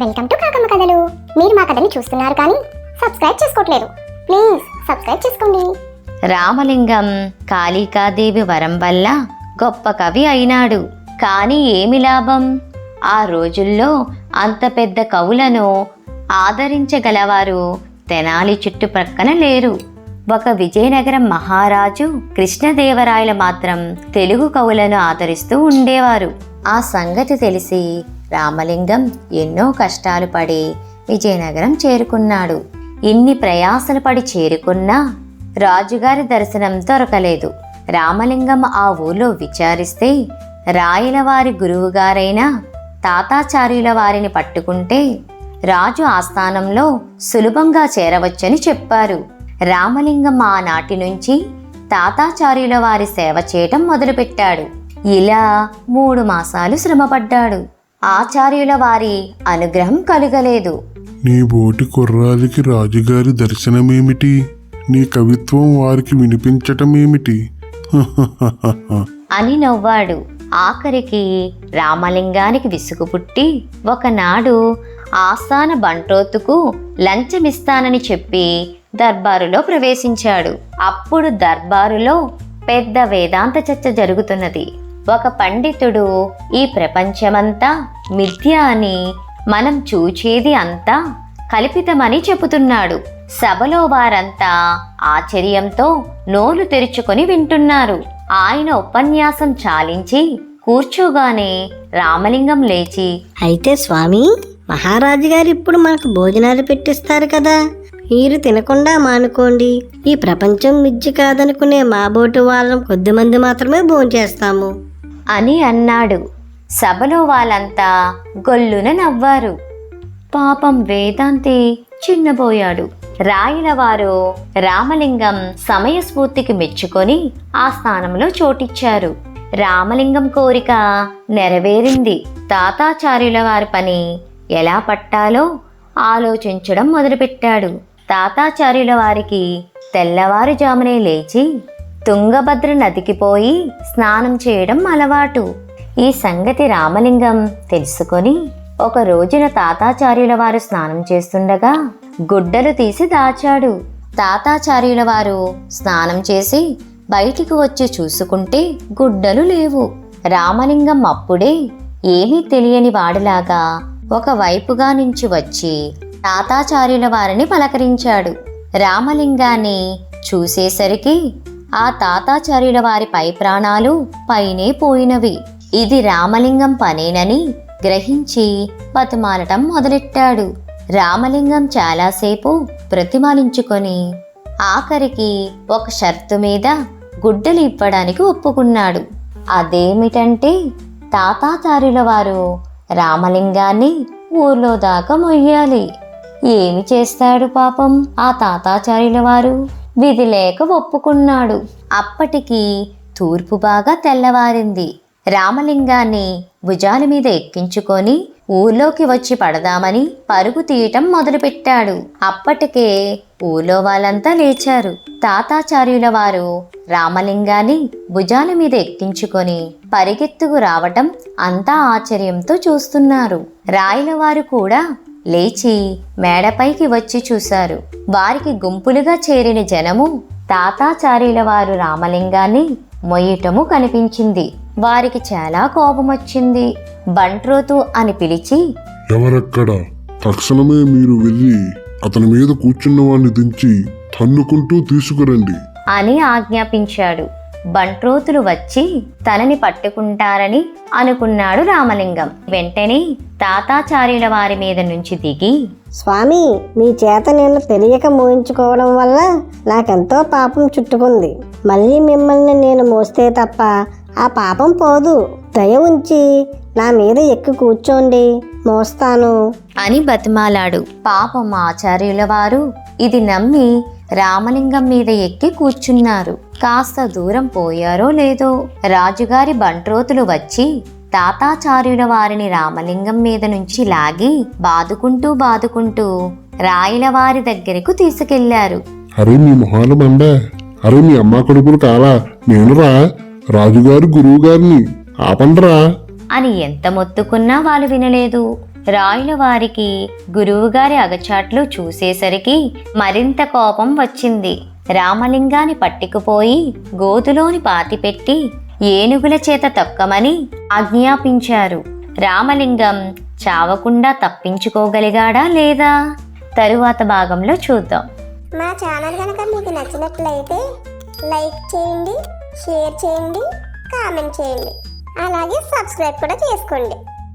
Welcome to కాకమ్మ కథలు. మీరు మా కథని చూస్తున్నారు కానీ సబ్స్క్రైబ్ చేసుకోవట్లేదు. ప్లీజ్ సబ్స్క్రైబ్ చేసుకోండి. రామలింగం కాళికాదేవి వరం వల్ల గొప్ప కవి అయినాడు. కానీ ఏమి లాభం? ఆ రోజుల్లో అంత పెద్ద కవులను ఆదరించగలవారు తెనాలి చుట్టుప్రక్కన లేరు. ఒక విజయనగరం మహారాజు కృష్ణదేవరాయలు మాత్రం తెలుగు కవులను ఆదరిస్తూ ఉండేవారు. ఆ సంగతి తెలిసి రామలింగం ఎన్నో కష్టాలు పడి విజయనగరం చేరుకున్నాడు. ఇన్ని ప్రయాసలు పడి చేరుకున్నా రాజుగారి దర్శనం దొరకలేదు. రామలింగం ఆ ఊళ్ళో విచారిస్తే రాయలవారి గురువుగారైన తాతాచార్యుల వారిని పట్టుకుంటే రాజు ఆస్థానంలో సులభంగా చేరవచ్చని చెప్పారు. రామలింగం ఆనాటి నుంచి తాతాచార్యుల వారి సేవ చేయటం మొదలుపెట్టాడు. ఇలా 3 మాసాలు శ్రమపడ్డాడు. ఆచార్యుల వారి అనుగ్రహం కలుగలేదు. నీ బోటి కుర్రాలికి రాజుగారి దర్శనమేమిటి? నీ కవిత్వం వారికి వినిపించటమేమిటి? అని నవ్వాడు. ఆఖరికి రామలింగానికి విసుగు పుట్టి ఒకనాడు ఆస్థాన బంట్రోతుకు లంచమిస్తానని చెప్పి దర్బారులో ప్రవేశించాడు. అప్పుడు దర్బారులో పెద్ద వేదాంత చర్చ జరుగుతున్నది. ఒక పండితుడు ఈ ప్రపంచమంతా మిథ్య అని, మనం చూచేది అంతా కల్పితమని చెబుతున్నాడు. సభలో వారంతా ఆశ్చర్యంతో నోలు తెరుచుకొని వింటున్నారు. ఆయన ఉపన్యాసం చాలించి కూర్చోగానే రామలింగం లేచి, అయితే స్వామి, మహారాజు గారు ఇప్పుడు మనకు భోజనాలు పెట్టిస్తారు కదా, మీరు తినకుండా మానుకోండి. ఈ ప్రపంచం మిథ్య కాదనుకునే మా బోటు వాళ్ళం కొద్దిమంది మాత్రమే భోంచేస్తాము అని అన్నాడు. సభలో వాళ్ళంతా గొల్లున నవ్వారు. పాపం వేదాంతి చిన్నబోయాడు. రాయలవారు రామలింగం సమయస్ఫూర్తికి మెచ్చుకొని ఆ స్థానంలో చోటిచ్చారు. రామలింగం కోరిక నెరవేరింది. తాతాచార్యుల వారి పని ఎలా పట్టాలో ఆలోచించడం మొదలుపెట్టాడు. తాతాచార్యుల వారికి తెల్లవారుజామునే లేచి తుంగభద్ర నదికి పోయి స్నానం చేయడం అలవాటు. ఈ సంగతి రామలింగం తెలుసుకొని ఒక రోజున తాతాచార్యుల వారు స్నానం చేస్తుండగా గుడ్డలు తీసి దాచాడు. తాతాచార్యుల వారు స్నానం చేసి బయటికి వచ్చి చూసుకుంటే గుడ్డలు లేవు. రామలింగం అప్పుడే ఏమీ తెలియని వాడిలాగా ఒక వైపుగా నుంచి వచ్చి తాతాచార్యుల వారిని పలకరించాడు. రామలింగాన్ని చూసేసరికి ఆ తాతాచార్యుల వారి పై ప్రాణాలు పైనే పోయినవి. ఇది రామలింగం పనేనని గ్రహించి బతిమాలటం మొదలెట్టాడు. రామలింగం చాలాసేపు ప్రతిమాలించుకొని ఆఖరికి ఒక షరతు మీద గుడ్డలు ఇవ్వడానికి ఒప్పుకున్నాడు. అదేమిటంటే తాతాచార్యుల వారు రామలింగాన్ని ఊర్లో దాకా మొయ్యాలి. ఏమి చేస్తాడు పాపం ఆ తాతాచార్యుల వారు? విధి లేక ఒప్పుకున్నాడు. అప్పటికి తూర్పు బాగా తెల్లవారింది. రామలింగాన్ని భుజాల మీద ఎక్కించుకొని ఊర్లోకి వచ్చి పడదామని పరుగు తీయటం మొదలుపెట్టాడు. అప్పటికే ఊర్లో వాళ్ళంతా లేచారు. తాతాచార్యుల వారు రామలింగాన్ని భుజాల మీద ఎక్కించుకొని పరిగెత్తుకు రావటం అంతా ఆశ్చర్యంతో చూస్తున్నారు. రాయలవారు కూడా లేచి మేడపైకి వచ్చి చూశారు. వారికి గుంపులుగా చేరిన జనము తాతాచార్యుల వారు రామలింగాన్ని మొయ్యటము కనిపించింది. వారికి చాలా కోపం వచ్చింది. బంట్రోతు అని పిలిచి, ఎవరక్కడ? తక్షణమే మీరు వెళ్ళి అతని మీద కూర్చున్న వాడిని దించి తన్నుకుంటూ తీసుకురండి అని ఆజ్ఞాపించాడు. బంట్రోతులు వచ్చి తనని పట్టుకుంటారని అనుకున్నాడు రామలింగం. వెంటనే తాతాచార్యుల వారి మీద నుంచి దిగి, స్వామి, మీ చేత నేను తెలియక మోయించుకోవడం వల్ల నాకెంతో పాపం చుట్టుకుంది. మళ్ళీ మిమ్మల్ని నేను మోస్తే తప్ప ఆ పాపం పోదు. దయ ఉంచి నా మీద ఎక్కి కూర్చోండి, మోస్తాను అని బతిమాలాడు. పాపం ఆచార్యుల వారు ఇది నమ్మి రామలింగం మీద ఎక్కి కూర్చున్నారు. కాస్త దూరం పోయారో లేదో రాజుగారి బంట్రోతులు వచ్చి తాతాచార్యుల వారిని రామలింగం మీద నుంచి లాగి బాదుకుంటూ రాయలవారి దగ్గరకు తీసుకెళ్లారు. అరే మీ మొహాల బండ, అరే మీ అమ్మ కొడుకులు కాలా, నేనురా రాజుగారు గురువు గారిని, ఆపండ్రా అని ఎంత మొత్తుకున్నా వాళ్ళు వినలేదు. రాయుల వారికి గురువుగారి అగచాట్లు చూసేసరికి మరింత కోపం వచ్చింది. రామలింగాన్ని పట్టుకుపోయి గోతులోని పాతిపెట్టి ఏనుగుల చేత తొక్కమని ఆజ్ఞాపించారు. రామలింగం చావకుండా తప్పించుకోగలిగాడా లేదా? తరువాత భాగంలో చూద్దాం. మా ఛానల్ కనుక మీకు నచ్చినట్లయితే లైక్ చేయండి, షేర్ చేయండి, కామెంట్ చేయండి, అలాగే సబ్స్క్రైబ్ కూడా చేసుకోండి.